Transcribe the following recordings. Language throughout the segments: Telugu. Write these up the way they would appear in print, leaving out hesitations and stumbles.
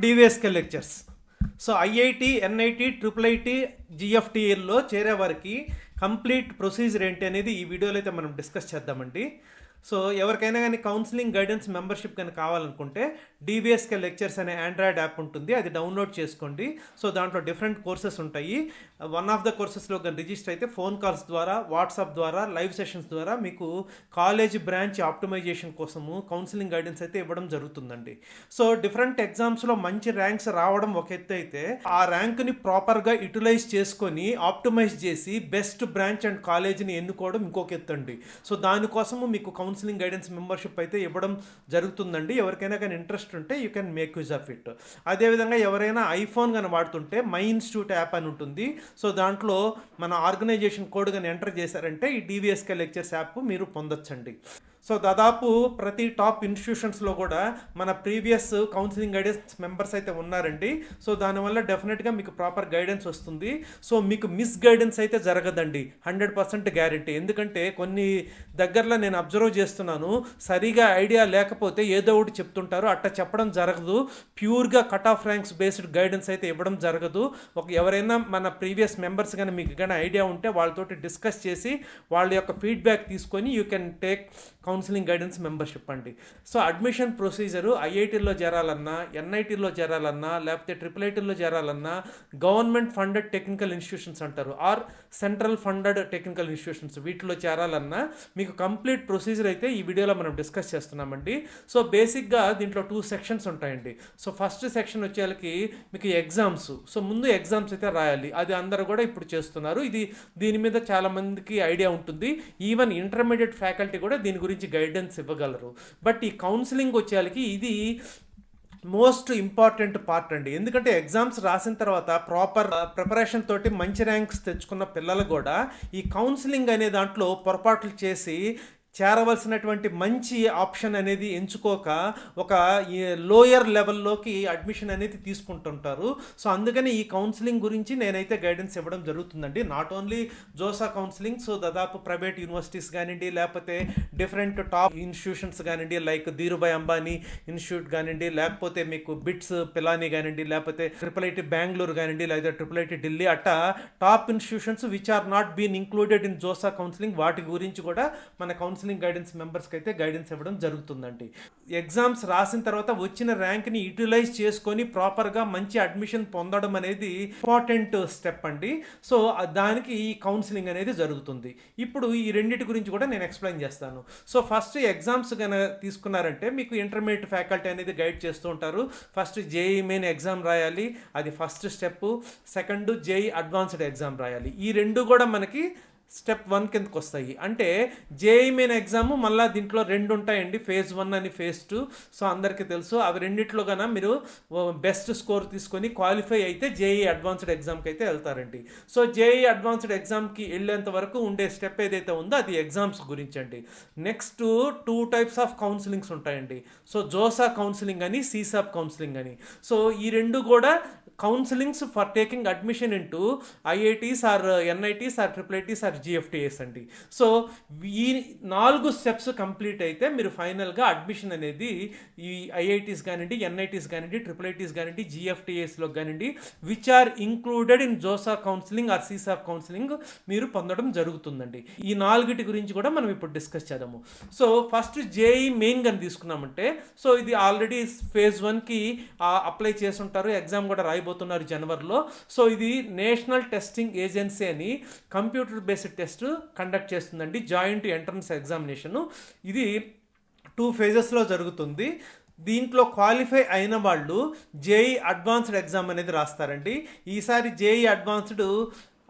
DVSK lectures. So IIT, NIT, triple IT, జిఎఫ్టిఎల్లో చేరే వారికి కంప్లీట్ ప్రొసీజర్ ఏంటి అనేది ఈ వీడియోలో అయితే మనం డిస్కస్ చేద్దామండి. సో ఎవరికైనా కానీ కౌన్సిలింగ్ గైడెన్స్ మెంబర్షిప్ కానీ కావాలనుకుంటే డివిఎస్కే లెక్చర్స్ అనే ఆండ్రాయిడ్ యాప్ ఉంటుంది, అది డౌన్లోడ్ చేసుకోండి. సో దాంట్లో డిఫరెంట్ కోర్సెస్ ఉంటాయి. వన్ ఆఫ్ ద కోర్సెస్లో కానీ రిజిస్టర్ అయితే ఫోన్ కాల్స్ ద్వారా, వాట్సాప్ ద్వారా, లైవ్ సెషన్స్ ద్వారా మీకు కాలేజ్ బ్రాంచ్ ఆప్టిమైజేషన్ కోసము కౌన్సిలింగ్ గైడెన్స్ అయితే ఇవ్వడం జరుగుతుందండి. సో డిఫరెంట్ ఎగ్జామ్స్లో మంచి ర్యాంక్స్ రావడం ఒక ఎత్తు అయితే, ఆ ర్యాంక్ని ప్రాపర్గా యూటిలైజ్ చేసుకొని ఆప్టిమైజ్ చేసి బెస్ట్ బ్రాంచ్ అండ్ కాలేజీని ఎన్నుకోవడం ఇంకొక ఎత్తు అండి. సో దానికోసము మీకు కౌన్సిలింగ్ గైడెన్స్ మెంబర్షిప్ అయితే ఇవ్వడం జరుగుతుందండి. ఎవరికైనా కానీ ఇంట్రెస్ట్ ఉంటే you can make use of it. అదేవిధంగా ఎవరైనా ఐఫోన్ కానీ వాడుతుంటే మై ఇన్స్టిట్యూట్ యాప్ అని ఉంటుంది. సో దాంట్లో మన ఆర్గనైజేషన్ కోడ్ కానీ ఎంటర్ చేశారంటే ఈ డివిఎస్కే లెక్చర్స్ యాప్ మీరు పొందొచ్చండి. సో దాదాపు ప్రతి టాప్ ఇన్స్టిట్యూషన్స్లో కూడా మన ప్రీవియస్ కౌన్సిలింగ్ గైడెన్స్ మెంబర్స్ అయితే ఉన్నారండి. సో దానివల్ల డెఫినెట్గా మీకు ప్రాపర్ గైడెన్స్ వస్తుంది. సో మీకు మిస్ గైడెన్స్ అయితే జరగదండి, 100% గ్యారెంటీ. ఎందుకంటే కొన్ని దగ్గరలో నేను అబ్జర్వ్ చేస్తున్నాను, సరిగా ఐడియా లేకపోతే ఏదో ఒకటి చెప్తుంటారు, అట్లా చెప్పడం జరగదు. ప్యూర్గా cut off ranks based guidance అయితే ఇవ్వడం జరగదు. ఎవరైనా మన ప్రీవియస్ మెంబర్స్ కానీ మీకు కానీ ఐడియా ఉంటే వాళ్ళతోటి డిస్కస్ చేసి వాళ్ళ యొక్క ఫీడ్బ్యాక్ తీసుకొని you can take counselling guidance membership అండి. సో అడ్మిషన్ ప్రొసీజరు ఐఐటీలో చేరాలన్నా, ఎన్ఐటీలో చేరాలన్నా, లేకపోతే ట్రిపుల్ ఐటీలో చేరాలన్నా, గవర్నమెంట్ ఫండెడ్ టెక్నికల్ ఇన్స్టిట్యూషన్స్ అంటారు, or central funded technical institutions, వీటిలో చేరాలన్నా మీకు కంప్లీట్ ప్రొసీజర్ అయితే ఈ వీడియోలో మనం డిస్కస్ చేస్తున్నామండి. సో బేసిక్గా దీంట్లో 2 సెక్షన్స్ ఉంటాయండి. సో ఫస్ట్ సెక్షన్ వచ్చేళ్ళకి మీకు ఎగ్జామ్స్. సో ముందు ఎగ్జామ్స్ అయితే రాయాలి, అది అందరూ కూడా ఇప్పుడు చేస్తున్నారు. దీని మీద చాలా మందికి ఐడియా ఉంటుంది. ఈవెన్ ఇంటర్మీడియట్ ఫ్యాకల్టీ కూడా దీని గురించి గైడెన్స్ ఇవ్వగలరు. బట్ ఈ కౌన్సిలింగ్ వచ్చేళ్ళకి ఇది మోస్ట్ ఇంపార్టెంట్ పార్ట్ అండి. ఎందుకంటే ఎగ్జామ్స్ రాసిన తర్వాత ప్రాపర్ ప్రిపరేషన్ తోటి మంచి ర్యాంక్స్ తెచ్చుకున్న పిల్లలు కూడా ఈ కౌన్సిలింగ్ అనే దాంట్లో పొరపాట్లు చేసి చేరవలసినటువంటి మంచి ఆప్షన్ అనేది ఎంచుకోక ఒక లోయర్ లెవెల్లోకి అడ్మిషన్ అనేది తీసుకుంటుంటారు. సో అందుకని ఈ కౌన్సిలింగ్ గురించి నేనైతే గైడెన్స్ ఇవ్వడం జరుగుతుందండి. Not only JoSAA counselling, so దాదాపు ప్రైవేట్ యూనివర్సిటీస్ కానివ్వండి, లేకపోతే డిఫరెంట్ టాప్ ఇన్స్టిట్యూషన్స్ కానివ్వండి, లైక్ ధీరుభాయ్ అంబానీ ఇన్స్టిట్యూట్ కానివ్వండి, లేకపోతే మీకు బిట్స్ పిలానీ కానివ్వండి, లేకపోతే ట్రిపుల్ ఐటీ బెంగళూరు కానివ్వండి, లేదా ట్రిపుల్ ఐటీ ఢిల్లీ, అట్టా top institutions which are not been included in JoSAA counselling, వాటి గురించి కూడా మన కౌన్సిలింగ్ గైడెన్స్ మెంబర్స్కి అయితే గైడెన్స్ ఇవ్వడం జరుగుతుందండి. ఎగ్జామ్స్ రాసిన తర్వాత వచ్చిన ర్యాంక్ని యూటిలైజ్ చేసుకొని ప్రాపర్గా మంచి అడ్మిషన్ పొందడం అనేది ఇంపార్టెంట్ స్టెప్ అండి. సో దానికి ఈ కౌన్సిలింగ్ అనేది జరుగుతుంది. ఇప్పుడు ఈ రెండింటి గురించి కూడా నేను ఎక్స్ప్లెయిన్ చేస్తాను. సో ఫస్ట్ ఎగ్జామ్స్ కనుక తీసుకున్నారంటే మీకు ఇంటర్మీడియట్ ఫ్యాకల్టీ అనేది గైడ్ చేస్తూ ఉంటారు. ఫస్ట్ జేఈ మెయిన్ ఎగ్జామ్ రాయాలి, అది first step. Second JEE advanced exam రాయాలి. ఈ రెండు కూడా మనకి స్టెప్ 1 కిందకి వస్తాయి. అంటే జేఈ మెయిన్ ఎగ్జామ్ మళ్ళీ దీంట్లో 2 ఉంటాయండి, ఫేజ్ 1 అని ఫేజ్ 2. సో అందరికీ తెలుసు, అవి రెండిట్లో కన్నా మీరు బెస్ట్ స్కోర్ తీసుకొని క్వాలిఫై అయితే జేఈ అడ్వాన్స్డ్ ఎగ్జామ్కి అయితే వెళ్తారండి. సో జేఈ అడ్వాన్స్డ్ ఎగ్జామ్కి వెళ్ళేంత వరకు ఉండే స్టెప్ ఏదైతే ఉందో అది ఎగ్జామ్స్ గురించి అండి. నెక్స్ట్ 2 టైప్స్ ఆఫ్ కౌన్సిలింగ్స్ ఉంటాయండి. సో జోసా కౌన్సిలింగ్ అని, సీసాప్ కౌన్సిలింగ్ అని. సో ఈ రెండు కూడా counsellings for taking admission into IITs or NITs or triple ITs or GFTIs అండి. సో ఈ 4 స్టెప్స్ కంప్లీట్ అయితే మీరు ఫైనల్గా అడ్మిషన్ అనేది ఈ ఐఐటీస్ కానివ్వండి, ఎన్ఐటీస్ కానివ్వండి, ట్రిపుల్ ఐటీస్ కానివ్వండి, జిఎఫ్టిఎస్లో కానివ్వండి, which are included in JoSAA counselling or CSAB counselling మీరు పొందడం జరుగుతుందండి. ఈ 4 గురించి కూడా మనం ఇప్పుడు డిస్కస్ చేద్దాము. సో ఫస్ట్ జేఈ మెయిన్ కానీ తీసుకున్నామంటే, సో ఇది ఆల్రెడీ ఫేజ్ 1కి అప్లై చేసి ఉంటారు, ఎగ్జామ్ కూడా రాయబోతున్నారు జనవరిలో. సో ఇది నేషనల్ టెస్టింగ్ ఏజెన్సీ అని కంప్యూటర్ బేస్డ్ టెస్ట్ కండక్ట్ చేస్తుందండి, జాయింట్ ఎంట్రన్స్ ఎగ్జామినేషన్. ఇది 2 ఫేజెస్లో జరుగుతుంది. దీంట్లో క్వాలిఫై అయిన వాళ్ళు జేఈ అడ్వాన్స్డ్ ఎగ్జామ్ అనేది రాస్తారండి. ఈసారి JEE advanced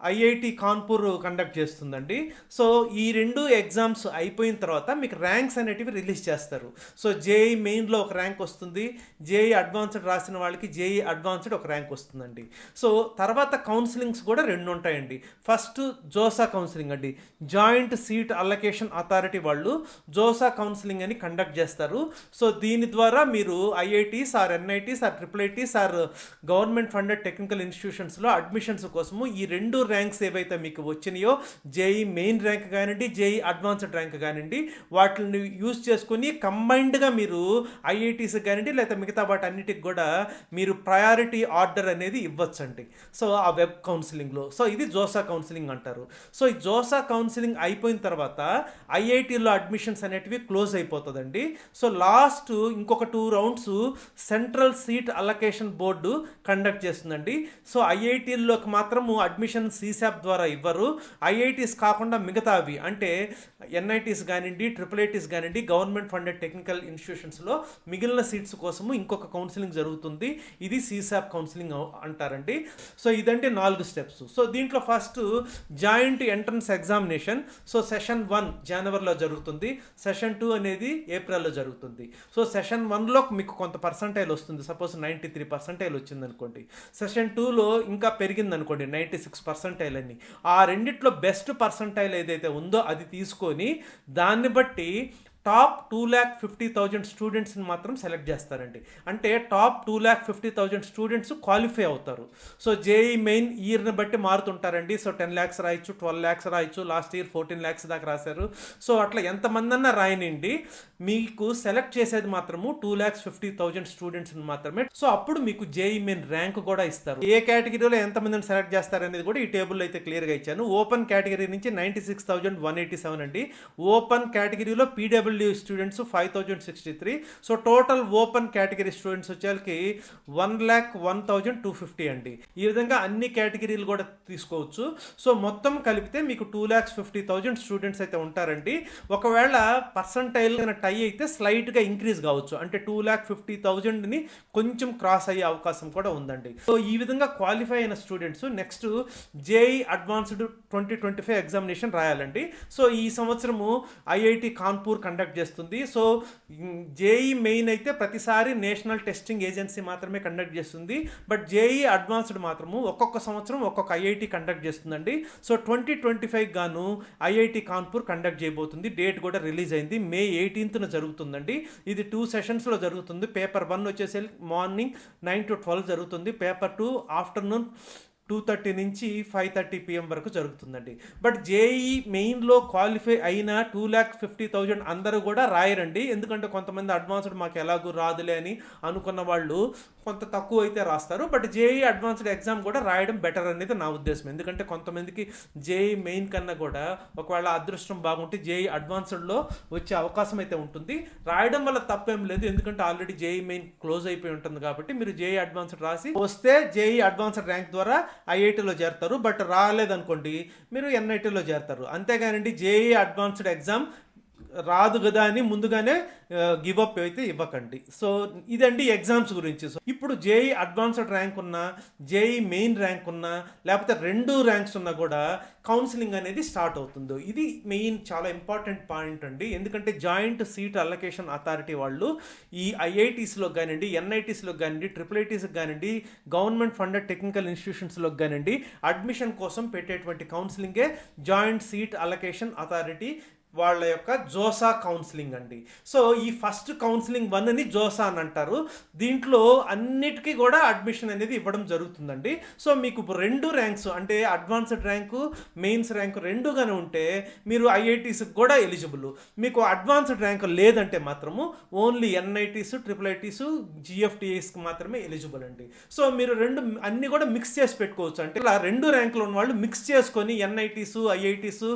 IIT Kanpur conduct చేస్తుందండి. సో ఈ 2 ఎగ్జామ్స్ అయిపోయిన తర్వాత మీకు ర్యాంక్స్ అనేటివి రిలీజ్ చేస్తారు. సో జేఈ మెయిన్లో ఒక ర్యాంక్ వస్తుంది, జేఈ అడ్వాన్స్డ్ రాసిన వాళ్ళకి జేఈ అడ్వాన్స్డ్ ఒక ర్యాంక్ వస్తుందండి. సో తర్వాత కౌన్సిలింగ్స్ కూడా 2 ఉంటాయండి. ఫస్ట్ జోసా కౌన్సిలింగ్ అండి, జాయింట్ సీట్ అలొకేషన్ అథారిటీ వాళ్ళు జోసా కౌన్సిలింగ్ అని కండక్ట్ చేస్తారు. సో దీని ద్వారా మీరు IITs or NITs or triple ITs or government funded technical ఇన్స్టిట్యూషన్స్లో అడ్మిషన్స్ కోసము ఈ 2 ర్యాంక్స్ ఏవైతే మీకు వచ్చినాయో జేఈ మెయిన్ ర్యాంక్ కానివ్వండి, జేఈ అడ్వాన్స్డ్ ర్యాంక్ కానివ్వండి, వాటిని యూజ్ చేసుకొని కంబైన్డ్గా మీరు ఐఐటీస్కి కానివ్వండి లేదా మిగతా వాటి అన్నిటికి కూడా మీరు ప్రయారిటీ ఆర్డర్ అనేది ఇవ్వచ్చండి. సో ఆ వెబ్ కౌన్సిలింగ్లో సో ఇది జోసా కౌన్సిలింగ్ అంటారు. సో ఈ జోసా కౌన్సిలింగ్ అయిపోయిన తర్వాత ఐఐటీలో అడ్మిషన్స్ అనేటివి క్లోజ్ అయిపోతుందండి. సో లాస్ట్ ఇంకొక 2 rounds central seat allocation board conduct చేస్తుందండి. సో ఐఐటీల్లోకి మాత్రము అడ్మిషన్ సీసాప్ ద్వారా ఇవ్వరు. ఐఐటీస్ కాకుండా మిగతావి అంటే ఎన్ఐటీస్ కానివ్వండి, ట్రిపుల్ ఐటీస్ కానివ్వండి, గవర్నమెంట్ ఫండెడ్ టెక్నికల్ ఇన్స్టిట్యూషన్స్లో మిగిలిన సీట్స్ కోసము ఇంకొక కౌన్సిలింగ్ జరుగుతుంది. ఇది సీసాప్ కౌన్సిలింగ్ అంటారండి. సో ఇదంటే 4 స్టెప్స్. సో దీంట్లో first joint entrance examination. So session 1 జనవరిలో జరుగుతుంది, సెషన్ 2 అనేది ఏప్రిల్లో జరుగుతుంది. సో సెషన్ 1లో మీకు కొంత పర్సంటైల్ వస్తుంది. సపోజ్ 93% వచ్చింది అనుకోండి, సెషన్ 2లో ఇంకా పెరిగింది అనుకోండి 96% అని. ఆ రెండిట్లో బెస్ట్ పర్సంటైల్ ఏదైతే ఉందో అది తీసుకొని దాన్ని బట్టి టాప్ 2,50,000 స్టూడెంట్స్ని మాత్రం సెలెక్ట్ చేస్తారండి. అంటే టాప్ 2,50,000 స్టూడెంట్స్ క్వాలిఫై అవుతారు. సో జేఈ మెయిన్ ఇయర్ని బట్టి మారుతుంటారండి. సో 10 lakhs రాయొచ్చు, 12 lakhs రాయొచ్చు, లాస్ట్ ఇయర్ 14 lakhs దాకా రాశారు. సో అట్లా ఎంతమంది అన్నా రాయనండి, మీకు సెలెక్ట్ చేసేది మాత్రము 2,50,000 స్టూడెంట్స్ని మాత్రమే. సో అప్పుడు మీకు జేఈ మెయిన్ ర్యాంక్ కూడా ఇస్తారు. ఏ కేటగిరీలో ఎంతమందిని సెలెక్ట్ చేస్తారనేది కూడా ఈ టేబుల్లో అయితే క్లియర్గా ఇచ్చాను. ఓపెన్ కేటగిరీ నుంచి 96,187 అండి. ఓపెన్ కేటగిరీలో PW students 5,063. So total open category students వచ్చేకి 1,01,250 అండి. ఈ విధంగా అన్ని కేటగిరీలు కూడా తీసుకోవచ్చు. సో మొత్తం కలిపితే మీకు 2,50,000 స్టూడెంట్స్ అయితే ఉంటారండి. ఒకవేళ పర్సంటైల్ టై అయితే స్లైట్గా ఇంక్రీజ్ కావచ్చు, అంటే 2,50,000ని కొంచెం క్రాస్ అయ్యే అవకాశం కూడా ఉందండి. సో ఈ విధంగా క్వాలిఫై అయిన students next JEE advanced 2025 examination రాయాలండి. సో ఈ సంవత్సరము ఐఐటి కాన్పూర్ కండక్ట్ చేస్తుంది. సో జేఈ మెయిన్ అయితే ప్రతిసారి నేషనల్ టెస్టింగ్ ఏజెన్సీ మాత్రమే కండక్ట్ చేస్తుంది. బట్ జేఈ అడ్వాన్స్డ్ మాత్రము ఒక్కొక్క సంవత్సరం ఒక్కొక్క ఐఐటి కండక్ట్ చేస్తుందండి. సో 2025 గాను ఐఐటి కాన్పూర్ కండక్ట్ చేయబోతుంది. డేట్ కూడా రిలీజ్ అయింది, May 18th జరుగుతుందండి. ఇది 2 సెషన్స్లో జరుగుతుంది. పేపర్ 1 వచ్చేసి మార్నింగ్ 9 to 12 జరుగుతుంది. పేపర్ 2 ఆఫ్టర్నూన్ 2:30 నుంచి 5:30 PM వరకు జరుగుతుందండి. బట్ జేఈ మెయిన్లో క్వాలిఫై అయిన 2,50,000 అందరూ కూడా రాయరండి. ఎందుకంటే కొంతమంది అడ్వాన్స్డ్ మాకు ఎలాగూ రాదులే అని అనుకున్న వాళ్ళు కొంత తక్కువ అయితే రాస్తారు. బట్ జేఈ అడ్వాన్స్డ్ ఎగ్జామ్ కూడా రాయడం బెటర్ అనేది నా ఉద్దేశం. ఎందుకంటే కొంతమందికి జేఈ మెయిన్ కన్నా కూడా ఒకవేళ అదృష్టం బాగుంటే జేఈ అడ్వాన్స్డ్లో వచ్చే అవకాశం అయితే ఉంటుంది. రాయడం వల్ల తప్పేం లేదు, ఎందుకంటే ఆల్రెడీ జేఈ మెయిన్ క్లోజ్ అయిపోయి ఉంటుంది. కాబట్టి మీరు జేఈ అడ్వాన్స్డ్ రాసి వస్తే జేఈ అడ్వాన్స్డ్ ర్యాంక్ ద్వారా ఐఐటీలో చేరతారు. బట్ రాలేదనుకోండి మీరు ఎన్ఐటీలో చేరతారు. అంతేగానండి జేఈ అడ్వాన్స్డ్ ఎగ్జామ్ రాదు కదా అని ముందుగానే గివ్ అప్ అయితే ఇవ్వకండి. సో ఇదండి ఎగ్జామ్స్ గురించి. సో ఇప్పుడు జేఈ అడ్వాన్స్డ్ ర్యాంక్ ఉన్నా, జేఈ మెయిన్ ర్యాంక్ ఉన్నా, లేకపోతే 2 ర్యాంక్స్ ఉన్నా కూడా కౌన్సిలింగ్ అనేది స్టార్ట్ అవుతుంది. ఇది మెయిన్ చాలా ఇంపార్టెంట్ పాయింట్ అండి. ఎందుకంటే జాయింట్ సీట్ అలొకేషన్ అథారిటీ వాళ్ళు ఈ ఐఐటీస్లో కానివ్వండి, ఎన్ఐటీస్లో కానివ్వండి, ట్రిపుల్ ఐటీస్కి కానివ్వండి, గవర్నమెంట్ ఫండెడ్ టెక్నికల్ ఇన్స్టిట్యూషన్స్లో కానివ్వండి అడ్మిషన్ కోసం పెట్టేటువంటి కౌన్సిలింగే జాయింట్ సీట్ అలొకేషన్ అథారిటీ వాళ్ళ యొక్క జోసా కౌన్సిలింగ్ అండి. సో ఈ ఫస్ట్ కౌన్సిలింగ్ 1ని జోసా అని అంటారు. దీంట్లో అన్నిటికీ కూడా అడ్మిషన్ అనేది ఇవ్వడం జరుగుతుందండి. సో మీకు 2 ర్యాంక్స్ అంటే అడ్వాన్స్డ్ ర్యాంకు, మెయిన్స్ ర్యాంకు 2గానే ఉంటే మీరు ఐఐటీస్కి కూడా ఎలిజిబుల్. మీకు అడ్వాన్స్డ్ ర్యాంక్ లేదంటే మాత్రము ఓన్లీ ఎన్ఐటీస్, ట్రిపుల్ ఐటీస్, జిఎఫ్టిఎస్కి మాత్రమే ఎలిజిబుల్ అండి. సో మీరు అన్ని కూడా మిక్స్ చేసి పెట్టుకోవచ్చు. అంటే ఇలా 2 ర్యాంకులు ఉన్న వాళ్ళు మిక్స్ చేసుకొని NITs, IITs,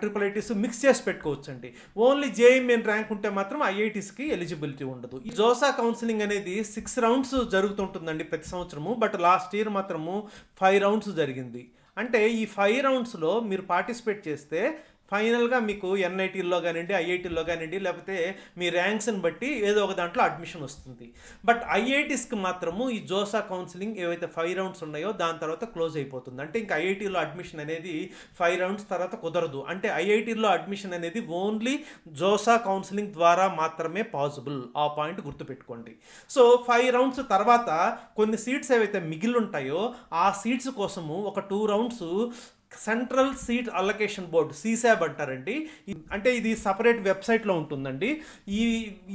triple ITs mix చేసి పెట్టుకోవచ్చు అండి. ఓన్లీ జేఈ మెయిన్ ర్యాంక్ ఉంటే మాత్రం ఐఐటీస్కి ఎలిజిబిలిటీ ఉండదు. ఈ జోసా కౌన్సిలింగ్ అనేది 6 రౌండ్స్ జరుగుతుంటుందండి ప్రతి సంవత్సరము. బట్ లాస్ట్ ఇయర్ మాత్రము 5 రౌండ్స్ జరిగింది. అంటే ఈ 5 రౌండ్స్లో మీరు పార్టిసిపేట్ చేస్తే ఫైనల్గా మీకు ఎన్ఐటీల్లో కానివ్వండి, ఐఐటీల్లో కానివ్వండి, లేకపోతే మీ ర్యాంక్స్ని బట్టి ఏదో ఒక దాంట్లో అడ్మిషన్ వస్తుంది. బట్ ఐఐటీస్కి మాత్రము ఈ జోసా కౌన్సిలింగ్ ఏవైతే 5 రౌండ్స్ ఉన్నాయో దాని తర్వాత క్లోజ్ అయిపోతుంది. అంటే ఇంకా ఐఐటీలో అడ్మిషన్ అనేది 5 రౌండ్స్ తర్వాత కుదరదు. అంటే ఐఐటీలో అడ్మిషన్ అనేది ఓన్లీ జోసా కౌన్సిలింగ్ ద్వారా మాత్రమే పాసిబుల్. ఆ పాయింట్ గుర్తుపెట్టుకోండి. సో 5 రౌండ్స్ తర్వాత కొన్ని సీట్స్ ఏవైతే మిగిలి ఉంటాయో ఆ సీట్స్ కోసము ఒక 2 rounds central seat allocation board, సీసాబ్ అంటారండి. అంటే ఇది సపరేట్ వెబ్సైట్లో ఉంటుందండి. ఈ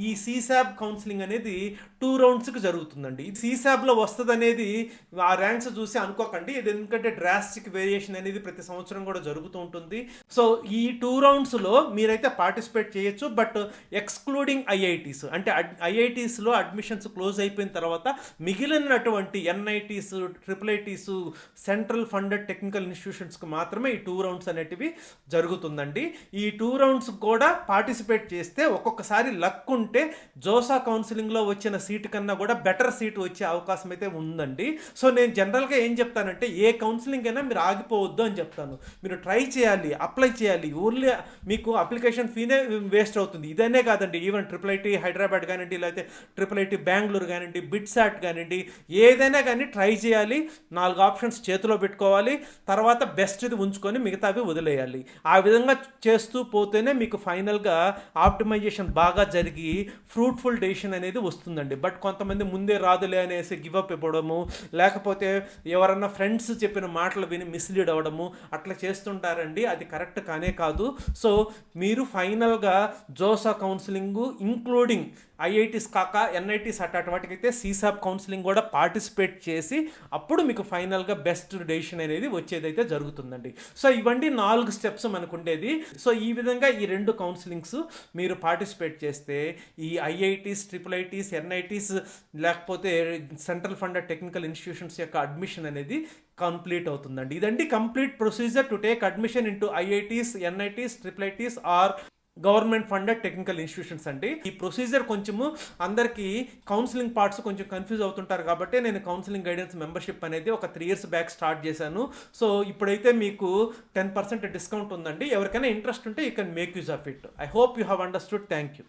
ఈ సీసాబ్ కౌన్సిలింగ్ అనేది 2 రౌండ్స్కి జరుగుతుందండి. ఈ సీసాబ్లో వస్తుంది అనేది ఆ ర్యాంక్స్ చూసి అనుకోకండి, ఇది ఎందుకంటే డ్రాస్టిక్ వేరియేషన్ అనేది ప్రతి సంవత్సరం కూడా జరుగుతూ ఉంటుంది. సో ఈ 2 రౌండ్స్లో మీరైతే పార్టిసిపేట్ చేయొచ్చు, బట్ ఎక్స్క్లూడింగ్ ఐఐటీస్. అంటే ఐఐటీస్లో అడ్మిషన్స్ క్లోజ్ అయిపోయిన తర్వాత మిగిలినటువంటి NITs, triple ITs, central funded technical ఇన్స్టిట్యూషన్స్కి మాత్రమే ఈ 2 రౌండ్స్ అనేటివి జరుగుతుందండి. ఈ 2 రౌండ్స్ కూడా పార్టిసిపేట్ చేస్తే ఒక్కొక్కసారి లక్ ఉంటే జోసా కౌన్సిలింగ్లో వచ్చిన సీటు కన్నా కూడా బెటర్ సీట్ వచ్చే అవకాశం అయితే ఉందండి. సో నేను జనరల్గా ఏం చెప్తానంటే, ఏ కౌన్సిలింగ్ అయినా మీరు ఆగిపోవద్దు అని చెప్తాను. మీరు ట్రై చేయాలి, అప్లై చేయాలి. ఓన్లీ మీకు అప్లికేషన్ ఫీనే వేస్ట్ అవుతుంది. ఇదనే కాదండి, ఈవెన్ ట్రిపుల్ ఐటీ హైదరాబాద్ కానివ్వండి, లేకపోతే ట్రిపుల్ ఐటీ బెంగళూరు కానివ్వండి, బిట్సాట్ కానివ్వండి, ఏదైనా కానీ ట్రై చేయాలి. 4 ఆప్షన్స్ చేతిలో పెట్టుకోవాలి. తర్వాత బెస్ట్ది ఉంచుకొని మిగతావి వదిలేయాలి. ఆ విధంగా చేస్తూ పోతేనే మీకు ఫైనల్గా ఆప్టిమైజేషన్ బాగా జరిగి ఫ్రూట్ఫుల్ డెసిషన్ అనేది వస్తుందండి. బట్ కొంతమంది ముందే రాదులే అనేసి గివప్ ఇవ్వడము, లేకపోతే ఎవరన్నా ఫ్రెండ్స్ చెప్పిన మాటలు విని మిస్లీడ్ అవ్వడము అట్లా చేస్తుంటారండి. అది కరెక్ట్ కానే కాదు. సో మీరు ఫైనల్గా జోసా కౌన్సిలింగ్ ఇంక్లూడింగ్ ఐఐటీస్ కాక ఎన్ఐటీస్ అట్లాంటి వాటికైతే సీసాబ్ కౌన్సిలింగ్ కూడా పార్టిసిపేట్ చేసి అప్పుడు మీకు ఫైనల్గా బెస్ట్ డెసిషన్ అనేది వచ్చేదైతే జరుగుతుందండి. సో ఇవన్నీ 4 స్టెప్స్ మనకు ఉండేది. సో ఈ విధంగా ఈ 2 కౌన్సిలింగ్స్ మీరు పార్టిసిపేట్ చేస్తే ఈ ఐఐటీస్, ట్రిపుల్ ఐటీస్, ఎన్ఐటీస్ లేకపోతే సెంట్రల్ ఫండెడ్ టెక్నికల్ ఇన్స్టిట్యూషన్స్ యొక్క అడ్మిషన్ అనేది కంప్లీట్ అవుతుందండి. ఇదండి complete procedure to take admission into IITs, NITs, triple ITs or government funded technical institutions అండి. ఈ ప్రొసీజర్ కొంచెము అందరికీ కౌన్సిలింగ్ పార్ట్స్ కొంచెం కన్ఫ్యూజ్ అవుతుంటారు కాబట్టి నేను కౌన్సిలింగ్ గైడెన్స్ మెంబర్షిప్ అనేది ఒక 3 years బ్యాక్ స్టార్ట్ చేశాను. సో ఇప్పుడైతే మీకు 10% డిస్కౌంట్ ఉందండి. ఎవరికైనా ఇంట్రెస్ట్ ఉంటే you can make use of it. I hope you have understood. Thank you.